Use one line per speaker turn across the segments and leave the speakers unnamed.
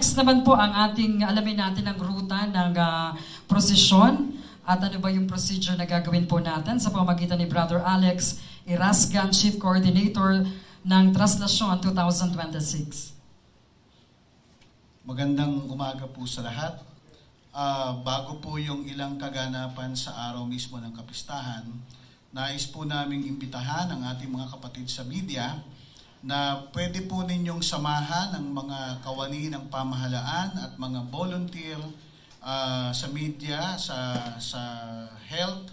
next naman po ang ating, alamin natin ang ruta ng prosesyon at ano ba yung procedure na gagawin po natin sa pamamagitan ni Brother Alex Irasgan, Chief Coordinator ng Traslasyon 2026.
Magandang umaga po sa lahat. Bago po yung ilang kaganapan sa araw mismo ng kapistahan, nais po naming imbitahan ang ating mga kapatid sa media na pwede po ninyong samahan ang mga kawani ng pamahalaan at mga volunteer sa media, sa health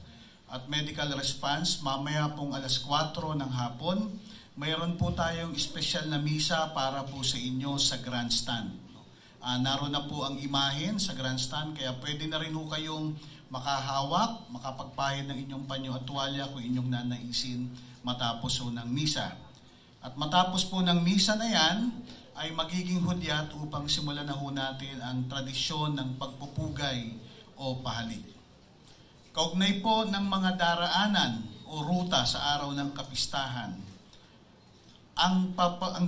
at medical response. Mamaya pong alas 4 ng hapon, mayroon po tayong espesyal na misa para po sa inyo sa grandstand. Naroon na po ang imahen sa grandstand, kaya pwede na rin po kayong makahawak, makapagpahid ng inyong panyo at tuwalya kung inyong nanaisin matapos po ng misa. At matapos po ng misa na yan, ay magiging hudyat upang simulan na po natin ang tradisyon ng pagpupugay o pahalik. Kaugnay po ng mga daraanan o ruta sa araw ng kapistahan, ang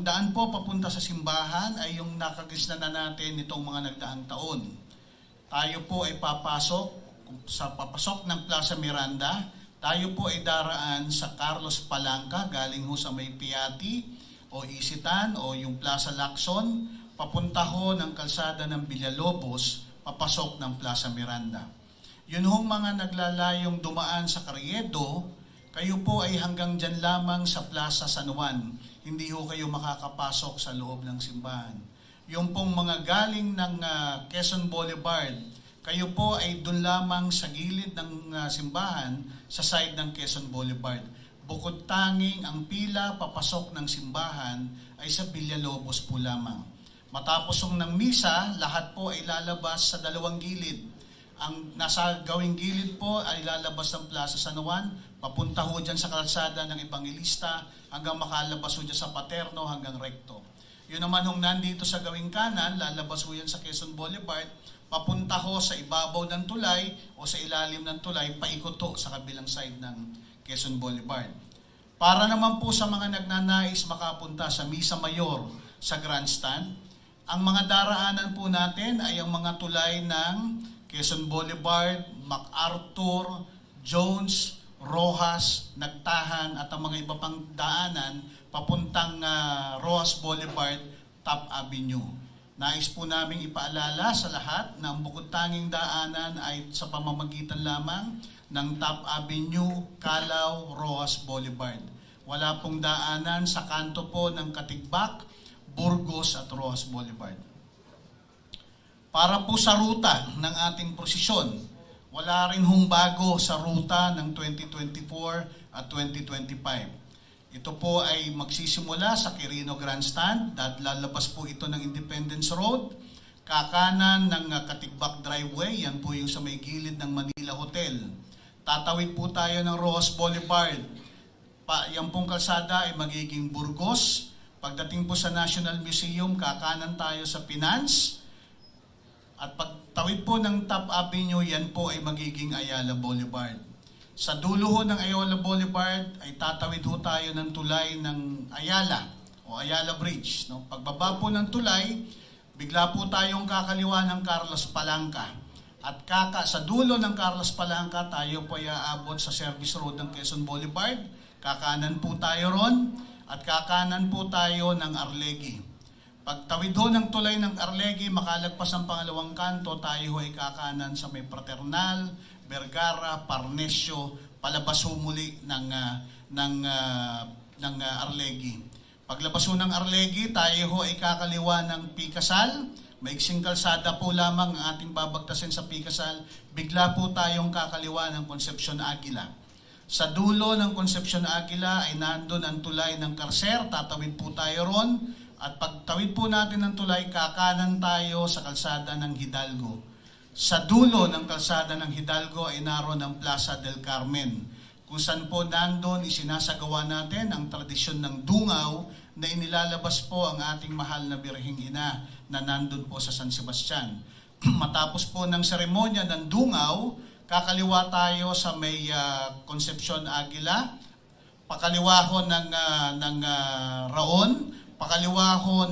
daan po papunta sa simbahan ay yung nakagisna na natin nitong mga nagdaang taon. Tayo po ay papasok ng Plaza Miranda. Tayo po ay daraan sa Carlos Palanca, galing ho sa may Piatti o Isitan o yung Plaza Lacson, papunta ho ng kalsada ng Villalobos, papasok ng Plaza Miranda. Yun hong mga naglalayong dumaan sa Carriedo, kayo po ay hanggang dyan lamang sa Plaza San Juan. Hindi ho kayo makakapasok sa loob ng simbahan. Yung pong mga galing ng Quezon Boulevard, kayo po ay doon lamang sa gilid ng simbahan sa side ng Quezon Boulevard. Bukod tanging ang pila papasok ng simbahan ay sa Villalobos po lamang. Matapos ng misa, lahat po ay lalabas sa dalawang gilid. Ang nasa gawing gilid po ay lalabas ng Plaza San Juan, papunta ho dyan sa kalsada ng Evangelista hanggang makalabas ho dyan sa Paterno hanggang Recto. Yun naman hong nandito sa gawing kanan, lalabas ho yan sa Quezon Boulevard, papunta ho sa ibabaw ng tulay o sa ilalim ng tulay, paikot ho sa kabilang side ng Quezon Boulevard. Para naman po sa mga nagnanais makapunta sa Misa Mayor sa Grandstand, ang mga daraanan po natin ay ang mga tulay ng Quezon Boulevard, MacArthur, Jones, Rojas, Nagtahan at ang mga iba pang daanan papuntang Rojas Boulevard, Top Avenue. Nais po namin ipaalala sa lahat na ang bukod tanging daanan ay sa pamamagitan lamang ng Top Avenue, Calao, Rojas Boulevard. Wala pong daanan sa kanto po ng Katigbak, Burgos at Rojas Boulevard. Para po sa ruta ng ating prosesyon, wala rin hong bago sa ruta ng 2024 at 2025. Ito po ay magsisimula sa Quirino Grandstand, lalabas po ito ng Independence Road, kakanan ng Katigbak Driveway, yan po yung sa may gilid ng Manila Hotel. Tatawid po tayo ng Rojas Boulevard, yan pong kalsada ay magiging Burgos. Pagdating po sa National Museum, kakanan tayo sa Finance. At pagtawid po ng Top Avenue, yan po ay magiging Ayala Boulevard. Sa dulo ho ng Ayala Boulevard ay tatawid ho tayo ng tulay ng Ayala o Ayala Bridge. No? Pagbaba po ng tulay, bigla po tayong kakaliwa ng Carlos Palanca. At sa dulo ng Carlos Palanca, tayo po ay aabot sa Service Road ng Quezon Boulevard. Kakanan po tayo ron at kakanan po tayo ng Arlegui. Pagtawid ho ng tulay ng Arlegui, makalagpas ang pangalawang kanto, tayo ho ay kakanan sa may Fraternal, Vergara, Parnesio, palabas ho muli ng Arlegui. Paglabas ho ng Arlegui, tayo ho ay kakaliwa ng Pikasal. Maiksing kalsada po lamang ang ating babagtasin sa Pikasal. Bigla po tayong kakaliwa ng Concepcion Aguila. Sa dulo ng Concepcion Aguila ay nandun ang tulay ng Carcer, tatawid po tayo ron. At pagtawid po natin ng tulay, kakanan tayo sa kalsada ng Hidalgo. Sa dulo ng kalsada ng Hidalgo ay naroon ang Plaza del Carmen, kung saan po nandun isinasagawa natin ang tradisyon ng dungaw na inilalabas po ang ating mahal na Birheng Ina na nandun po sa San Sebastian. Matapos po ng seremonya ng dungaw, kakaliwa tayo sa may Concepcion Aguila, pakaliwa ho ng Raon, pakaliwa ho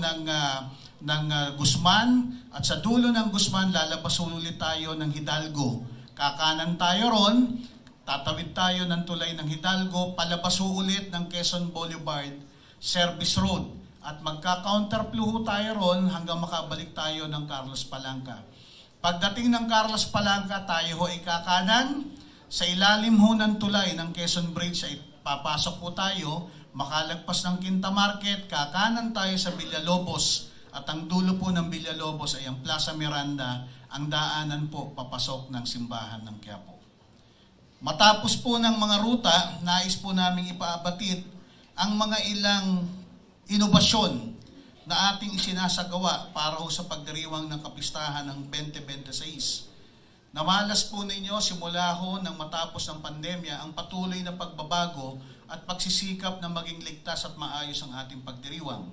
ng Guzman, at sa dulo ng Guzman lalabas ulit tayo ng Hidalgo. Kakanan tayo ron, tatawid tayo ng tulay ng Hidalgo, palabas ulit ng Quezon Boulevard Service Road, at magka-counterflow tayo ron hanggang makabalik tayo ng Carlos Palanca. Pagdating ng Carlos Palanca, tayo ho ay kakanan. Sa ilalim ho ng tulay ng Quezon Bridge ay papasok po tayo, makalagpas ng Quinta Market, kakanan tayo sa Villalobos, at ang dulo po ng Villalobos ay ang Plaza Miranda, ang daanan po papasok ng simbahan ng Quiapo. Matapos po ng mga ruta, nais po namin ipaabatid ang mga ilang inobasyon na ating isinasagawa para ho sa pagdiriwang ng kapistahan ng 2026. Namalas po ninyo simula ho nang matapos ng pandemya ang patuloy na pagbabago at pagsisikap na maging ligtas at maayos ang ating pagdiriwang.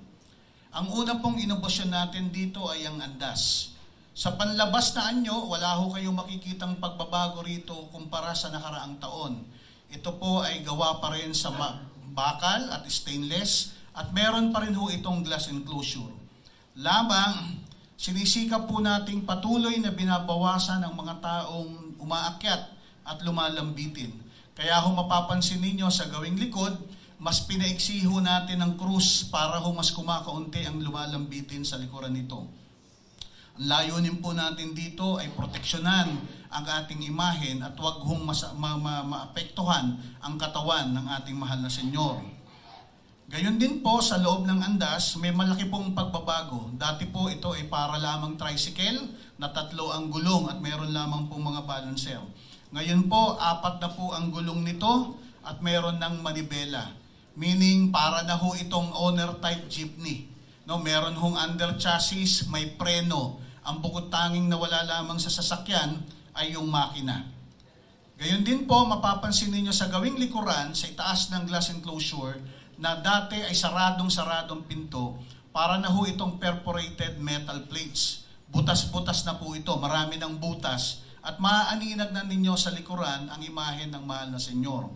Ang una pong inobasyon natin dito ay ang andas. Sa panlabas na anyo, wala ho kayong makikitang pagbabago rito kumpara sa nakaraang taon. Ito po ay gawa pa rin sa bakal at stainless, at meron pa rin ho itong glass enclosure. Lamang, sinisikap po nating patuloy na binabawasan ang mga taong umaakyat at lumalambitin. Kaya ho mapapansin ninyo sa gawing likod, mas pinaiksi ho natin ang krus para ho mas kumakaunti ang lumalambitin sa likuran nito. Ang layunin po natin dito ay proteksyonan ang ating imahen at huwag hong maapektuhan ang katawan ng ating mahal na Senyor. Gayon din po sa loob ng andas, may malaki pong pagbabago. Dati po ito ay para lamang tricycle na 3 ang gulong at meron lamang pong mga balancer. Ngayon po, 4 na po ang gulong nito at meron ng manibela. Meaning, para na ho itong owner-type jeepney. No, meron hong under chassis, may preno. Ang bukod tanging na wala lamang sa sasakyan ay yung makina. Gayon din po, mapapansin ninyo sa gawing likuran, sa itaas ng glass enclosure, na dati ay saradong-saradong pinto, para na ho itong perforated metal plates. Butas-butas na po ito, marami ng butas, at maaaninag na ninyo sa likuran ang imahen ng mahal na Senyor.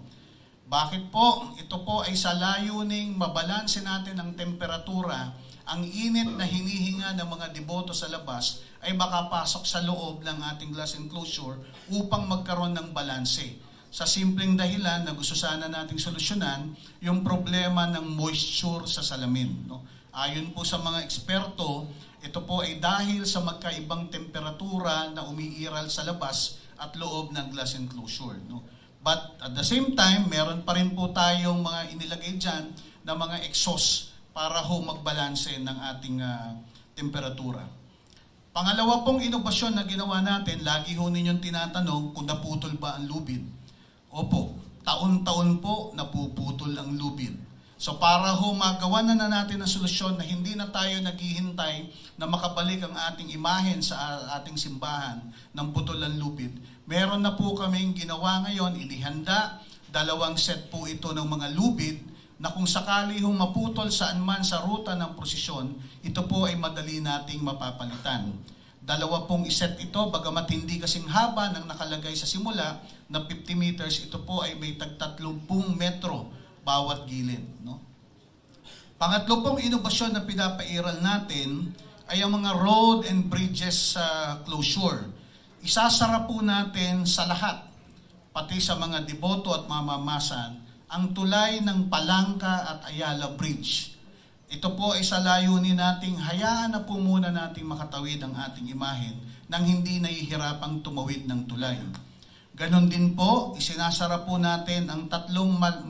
Bakit po? Ito po ay sa layuning mabalanse natin ang temperatura, ang init na hinihinga ng mga deboto sa labas ay makapasok sa loob ng ating glass enclosure upang magkaroon ng balanse. Sa simpleng dahilan na gusto sana nating solusyonan yung problema ng moisture sa salamin. No? Ayon po sa mga eksperto, ito po ay dahil sa magkaibang temperatura na umiiral sa labas at loob ng glass enclosure. No? But at the same time, meron pa rin po tayong mga inilagay dyan na mga exhaust para ho magbalanse ng ating temperatura. Pangalawa pong inobasyon na ginawa natin, lagi ho ninyong tinatanong kung naputol ba ang lubid. Opo, taon-taon po napuputol ang lubid. So para ho magawa na natin ang solusyon na hindi na tayo naghihintay na makabalik ang ating imahen sa ating simbahan ng putol ang lubid, meron na po kaming ginawa ngayon, inihanda, 2 set po ito ng mga lubid na kung sakali hong maputol saan man sa ruta ng prosesyon, ito po ay madali nating mapapalitan. 2 pong iset ito, bagamat hindi kasing haba ng nakalagay sa simula na 50 meters, ito po ay may tag 30 metro bawat gilid. No? Pangatlo pong inobasyon na pinapairal natin ay ang mga road and bridges closure. Isasara po natin sa lahat, pati sa mga deboto at mamamasan, ang tulay ng Palanca at Ayala Bridge. Ito po ay sa layunin nating hayaan na po muna nating makatawid ang ating imahen nang hindi nahihirapang tumawid ng tulay. Ganon din po, isinasara po natin ang 3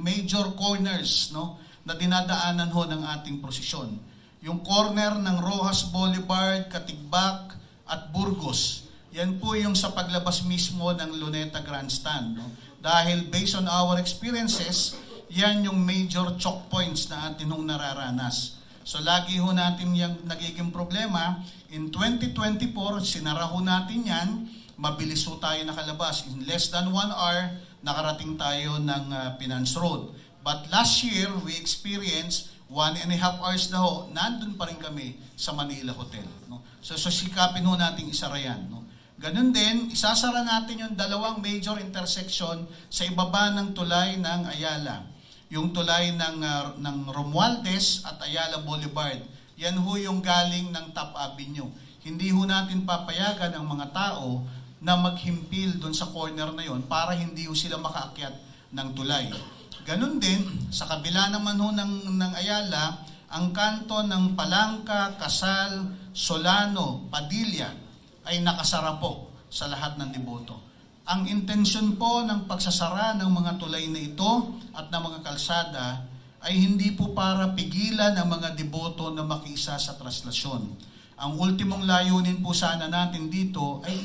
major corners, no, na dinadaanan ho ng ating prosesyon. Yung corner ng Rojas Boulevard, Katigbak at Burgos. Yan po yung sa paglabas mismo ng Luneta Grandstand. No? Dahil based on our experiences, yan yung major choke points na atin hong nararanas. So lagi ho natin yung nagiging problema. In 2024, sinara ho natin yan. Mabilis ho tayo nakalabas. In less than 1 hour, nakarating tayo ng Pinance Road. But last year, we experienced 1.5 hours na ho, nandun pa rin kami sa Manila Hotel. No? So sikapin ho natin isara yan. No? Ganun din, isasara natin yung 2 major intersection sa ibaba ng tulay ng Ayala. Yung tulay ng Romualdez at Ayala Boulevard. Yan ho yung galing ng Top Avenue. Hindi ho natin papayagan ang mga tao na maghimpil doon sa corner na yon para hindi ho sila makaakyat ng tulay. Ganun din, sa kabila naman ho ng Ayala, ang kanto ng Palangka, Casal, Solano, Padilla ay nakasara po sa lahat ng deboto. Ang intensyon po ng pagsasara ng mga tulay na ito at ng mga kalsada ay hindi po para pigilan ang mga deboto na makiisa sa traslasyon. Ang ultimong layunin po sana natin dito ay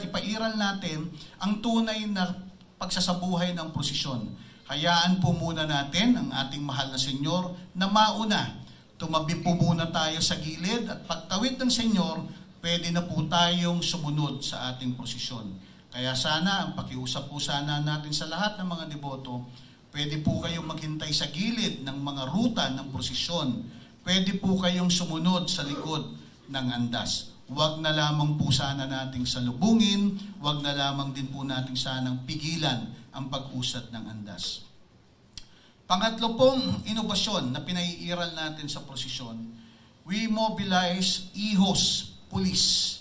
ipairal natin ang tunay na pagsasabuhay ng prosesyon. Hayaan po muna natin ang ating mahal na Senyor na mauna. Tumabi po muna tayo sa gilid at pagtawid ng Senyor, pwede na po tayong sumunod sa ating prosesyon. Kaya sana, ang pakiusap po sana natin sa lahat ng mga deboto, pwede po kayong maghintay sa gilid ng mga ruta ng prosesyon. Pwede po kayong sumunod sa likod ng andas. Huwag na lamang po sana nating salubungin, huwag na lamang din po nating sanang pigilan ang pag-usad ng andas. Pangatlo pong inobasyon na pinaiiral natin sa prosesyon, we mobilize IHOS police,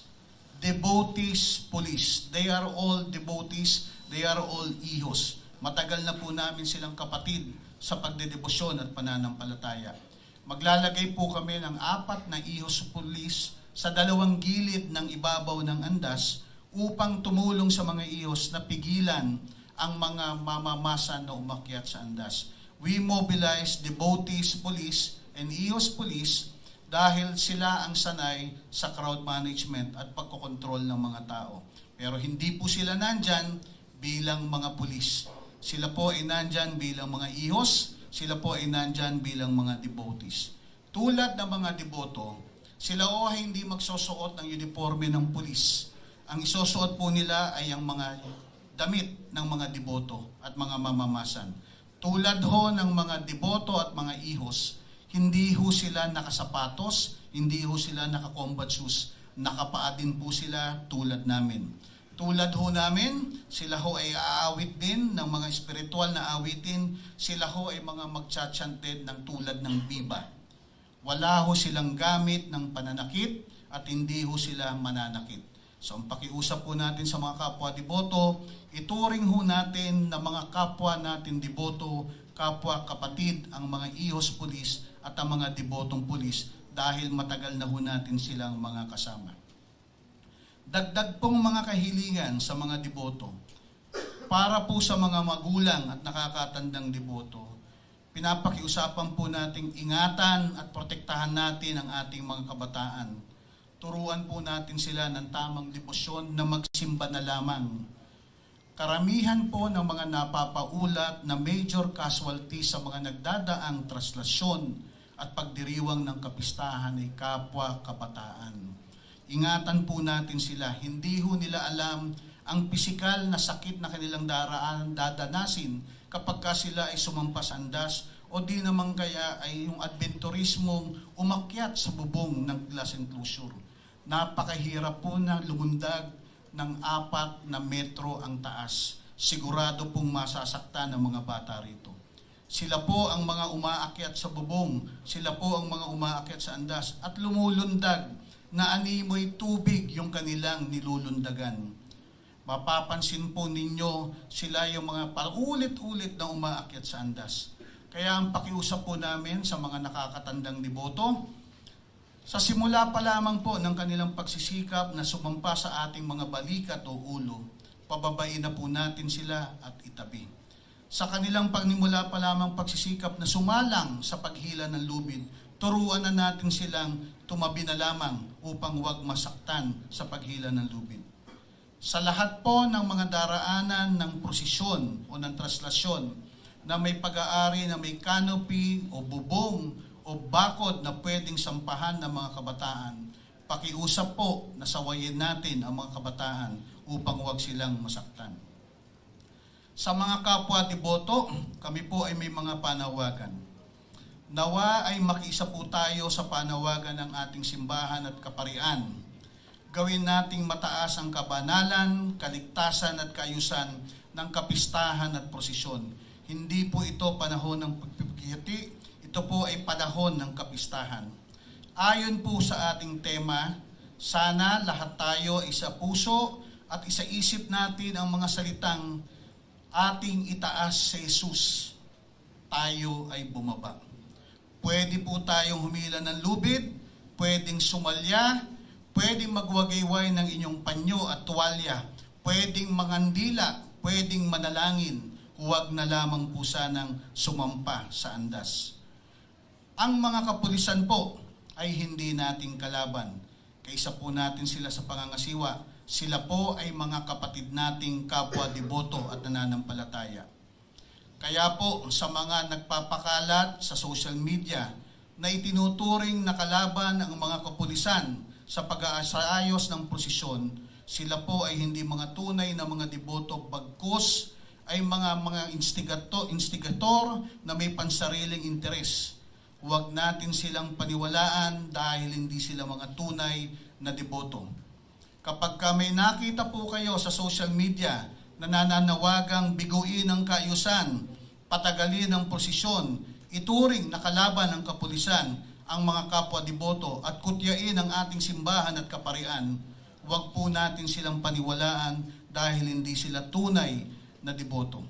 devotees police. They are all devotees, they are all IHOS. Matagal na po namin silang kapatid sa pagdedebosyon at pananampalataya. Maglalagay po kami ng 4 na IHOS police sa dalawang gilid ng ibabaw ng andas upang tumulong sa mga IHOS na pigilan ang mga mamamasan na umakyat sa andas. We mobilize devotees police and IHOS police dahil sila ang sanay sa crowd management at pagkokontrol ng mga tao. Pero hindi po sila nandyan bilang mga pulis. Sila po ay nandyan bilang mga IHOS, sila po ay nandyan bilang mga devotees. Tulad ng mga deboto, sila o ay hindi magsusuot ng uniforme ng pulis. Ang isusuot po nila ay ang mga damit ng mga deboto at mga mamamasan. Tulad ho ng mga deboto at mga IHOS, hindi ho sila nakasapatos, hindi ho sila naka-combat shoes, nakapaa din po sila tulad namin. Tulad ho namin, sila ho ay aawit din ng mga espiritual na awitin, sila ho ay mga magchatchanted ng tulad ng biba. Wala ho silang gamit ng pananakit at hindi ho sila mananakit. So ang pakiusap po natin sa mga kapwa deboto, ituring ho natin na mga kapwa natin deboto, kapwa kapatid ang mga IHOS police at ang mga debotong pulis dahil matagal na ho natin silang mga kasama. Dagdag pong mga kahilingan sa mga deboto. Para po sa mga magulang at nakakatandang deboto, pinapakiusapan po nating ingatan at protektahan natin ang ating mga kabataan. Turuan po natin sila ng tamang debosyon na magsimba na lamang. Karamihan po ng mga napapaulat na major casualties sa mga nagdadaang traslasyon at pagdiriwang ng kapistahan ay kapwa kabataan. Ingatan po natin sila. Hindi ho nila alam ang pisikal na sakit na kanilang dadanasin kapag sila ay sumampas andas o di naman kaya ay yung adventurismong umakyat sa bubong ng glass enclosure. Napakahirap po na lumundag ng 4 na metro ang taas. Sigurado pong masasaktan ng mga bata rito. Sila po ang mga umaakyat sa bubong, sila po ang mga umaakyat sa andas at lumulundag na animoy tubig yung kanilang nilulundagan. Mapapansin po ninyo, sila yung mga paulit-ulit na umaakyat sa andas. Kaya ang pakiusap po namin sa mga nakakatandang deboto, sa simula pa lamang po ng kanilang pagsisikap na sumampa sa ating mga balikat o ulo, pababain na po natin sila at itabi. Sa kanilang pagnimula pa lamang pagsisikap na sumalang sa paghila ng lubid, turuan na natin silang tumabi na lamang upang huwag masaktan sa paghila ng lubid. Sa lahat po ng mga daraanan ng prosesyon o ng traslasyon na may pag-aari na may canopy o bubong o bakod na pwedeng sampahan ng mga kabataan, pakiusap po na sawayin natin ang mga kabataan upang huwag silang masaktan. Sa mga kapwa deboto, kami po ay may mga panawagan. Nawa ay makiisa po tayo sa panawagan ng ating simbahan at kaparian. Gawin nating mataas ang kabanalan, kaligtasan at kaayusan ng kapistahan at prosesyon. Hindi po ito panahon ng pagpipigiti, ito po ay panahon ng kapistahan. Ayon po sa ating tema, sana lahat tayo ay isa puso at isa isip natin ang mga salitang ating itaas sa Jesus, tayo ay bumaba. Pwede po tayong humila ng lubid, pwedeng sumalya, pwedeng magwagayway ng inyong panyo at tuwalya, pwedeng mangandila, pwedeng manalangin, huwag na lamang po sanang sumampa sa andas. Ang mga kapulisan po ay hindi nating kalaban. Kaisa po natin sila sa pangangasiwa. Sila po ay mga kapatid nating kapwa deboto at nananampalataya. Kaya po sa mga nagpapakalat sa social media na itinuturing na kalaban ang mga kapulisan sa pag-aayos ng prosesyon, sila po ay hindi mga tunay na mga deboto, bagkus ay mga instigator na may pansariling interes. Huwag natin silang paniwalaan dahil hindi sila mga tunay na deboto. Kapag may nakita po kayo sa social media na nananawagang biguin ang kaayusan, patagalin ang prosesyon, ituring na kalaban ng kapulisan ang mga kapwa deboto at kutyain ang ating simbahan at kaparian, huwag po natin silang paniwalaan dahil hindi sila tunay na deboto.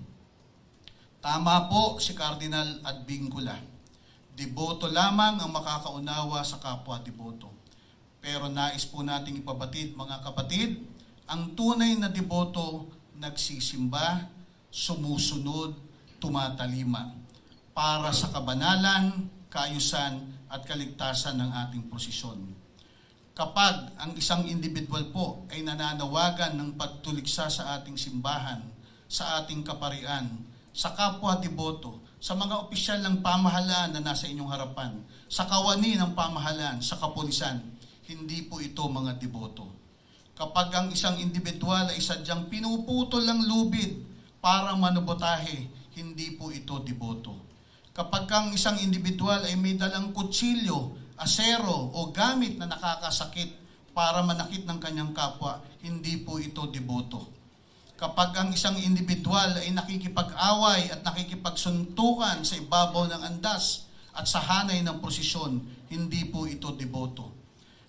Tama po si Cardinal Advíncula. Deboto lamang ang makakaunawa sa kapwa deboto. Pero nais po nating ipabatid, mga kapatid, ang tunay na deboto nagsisimba, sumusunod, tumatalima para sa kabanalan, kaayusan at kaligtasan ng ating prosesyon. Kapag ang isang individual po ay nananawagan ng pagtuliksa sa ating simbahan, sa ating kaparian, sa kapwa deboto, sa mga opisyal ng pamahalaan na nasa inyong harapan, sa kawani ng pamahalaan, sa kapulisan, hindi po ito mga deboto. Kapag ang isang individual ay sadyang pinuputol ang lubid para manubotahe, hindi po ito deboto. Kapag ang isang individual ay may dalang kutsilyo, asero o gamit na nakakasakit para manakit ng kanyang kapwa, hindi po ito deboto. Kapag ang isang individual ay nakikipag-away at nakikipagsuntukan sa ibabaw ng andas at sa hanay ng prosesyon, hindi po ito deboto.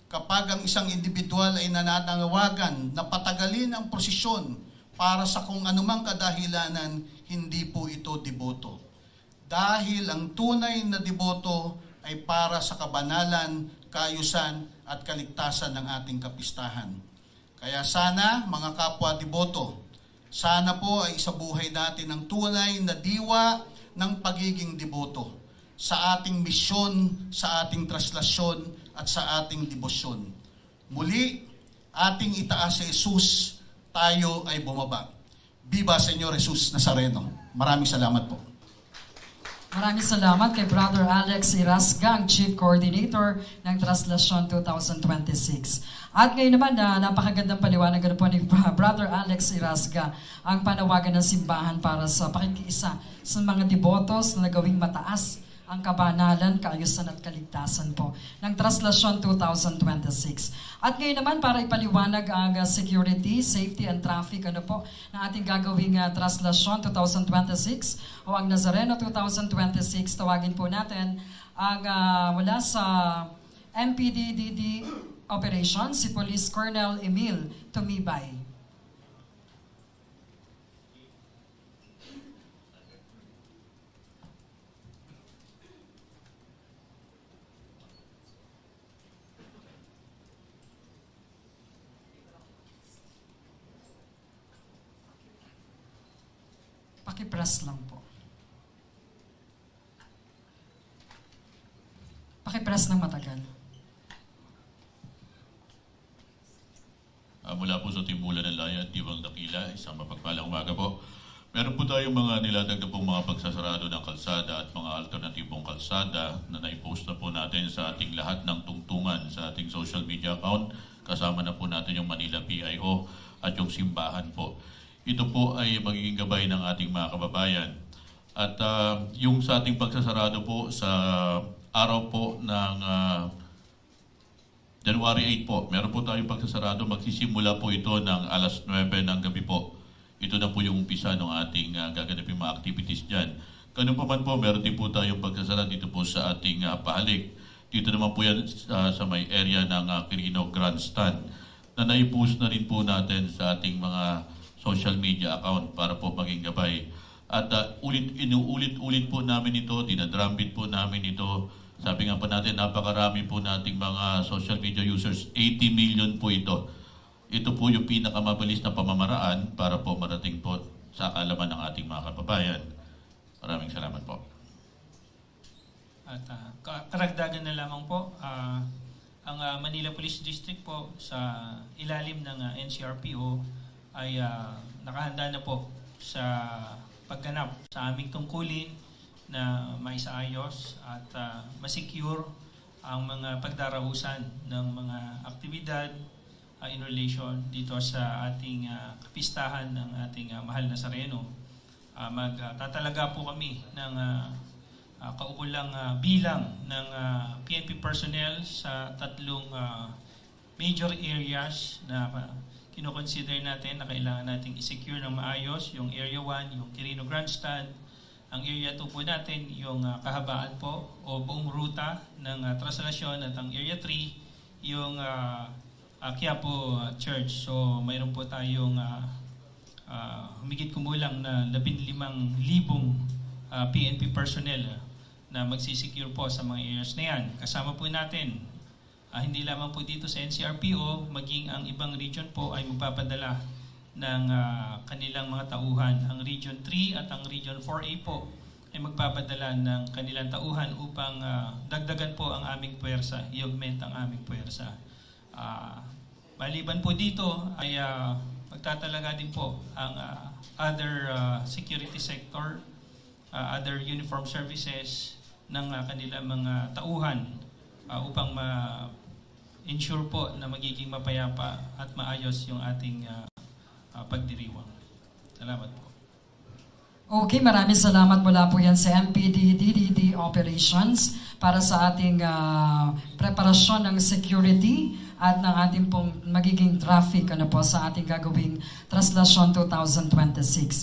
Kapag ang isang individual ay nananawagan na patagalin ang prosesyon para sa kung anumang kadahilanan, hindi po ito deboto. Dahil ang tunay na deboto ay para sa kabanalan, kaayusan at kaligtasan ng ating kapistahan. Kaya sana, mga kapwa deboto, sana po ay isabuhay natin ang tunay na diwa ng pagiging deboto sa ating misyon, sa ating traslasyon at sa ating debosyon. Muli, ating itaas sa Jesus, tayo ay bumaba. Viva Señor Jesus Nazareno. Maraming salamat po.
Maraming salamat kay Brother Alex Irasga, ang Chief Coordinator ng Traslasyon 2026. At ngayon naman na napakagandang paliwanag po ni Brother Alex Irasga ang panawagan ng simbahan para sa pakikiisa sa mga debotos na nagawing mataas ang kabanalan, kaayusan at kaligtasan po ng Traslasyon 2026. At ngayon naman para ipaliwanag ang security, safety and traffic ng ating gagawing Traslasyon 2026 o ang Nazareno 2026, tawagin po natin ang mula sa MPDDD Operations, si Police Colonel Emil Tumibay. Pakipress lang po. Pakipress ng matagal.
Mula po sa Timbulan ng Layan, Diwang Dakila, isang mapagpalang umaga po. Meron po tayong mga nilatag na pong mga pagsasarado ng kalsada at mga alternatibong kalsada na naipost na po natin sa ating lahat ng tungtungan sa ating social media account. Kasama na po natin yung Manila PIO at yung simbahan po. Ito po ay magiging gabay ng ating mga kababayan. At yung sa ating pagsasarado po sa araw po ng January 8 po, meron po tayong pagsasarado. Magsisimula po ito ng alas 9 ng gabi po. Ito na po yung umpisa ng ating gaganapin mga activities dyan. Ganun pa man po, meron din po tayong pagsasarado dito po sa ating pahalik. Dito naman po yan sa may area ng Quirino Grandstand na naipost na rin po natin sa ating mga social media account para po maging gabay. At inuulit-ulit po namin ito, dinadrumbit po namin ito. Sabi nga po natin, napakarami po nating mga social media users, 80 million po ito. Ito po yung pinakamabilis na pamamaraan para po marating po sa kaalaman ng ating mga kababayan. Maraming salamat po.
At karagdagan na lamang po, ang Manila Police District po sa ilalim ng NCRPO ay nakahanda na po sa pagganap sa aming tungkulin na maisaayos at masecure ang mga pagdarausan ng mga aktibidad in relation dito sa ating kapistahan ng ating mahal na Nazareno. Magtatalaga po kami ng kaukulang bilang ng PNP personnel sa tatlong major areas na kino-consider natin na kailangan nating i-secure ng maayos, yung Area 1, yung Quirino Grandstand, ang Area 2 po natin, yung kahabaan po o buong ruta ng traslasyon, at ang Area 3, yung Quiapo Church. So mayroon po tayong humigit kumulang na 15,000 PNP personnel na magsisecure po sa mga areas na yan. Kasama po natin, hindi lamang po dito sa NCRPO, maging ang ibang region po ay magpapadala ng kanilang mga tauhan. Ang Region 3 at ang Region 4A po ay magpapadala ng kanilang tauhan upang dagdagan po ang aming puwersa, i-augment ang aming puwersa. Maliban po dito ay magtatalaga din po ang other security sector, other uniform services ng kanilang mga tauhan upang ma-ensure po na magiging mapayapa at maayos yung ating pagdiriwang. Salamat po.
Okay, maraming salamat mula po yan sa MPD DDD Operations para sa ating preparasyon ng security at ng ating pong magiging traffic po sa ating gagawing Traslasyon 2026.